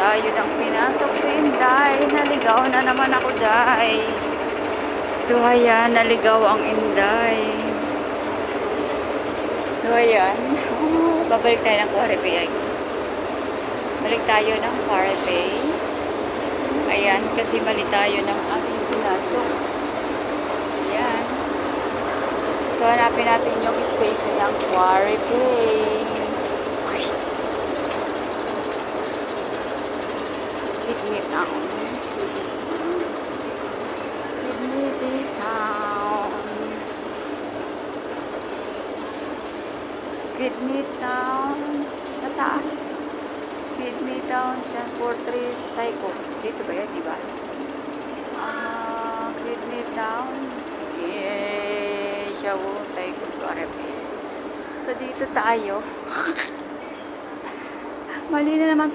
tayo ng pinasok si Inday. Naligaw na naman ako, Day. So, ayan, naligaw ang Inday. So, ayan. Babalik tayo ng Quarry. Balik tayo ng Quarry. Ayan, kasi mali tayo ng ating pinasok. Ayan. So, hanapin natin yung station ng Quarry. Sydney Town. Sydney Town. Sydney Town. Mataas. Sydney Town siya. Fortress Taiko. Dito ba yan, diba? Sydney Town. Yay! Siya wo. Taiko. Quarry. So, dito tayo. Mali na naman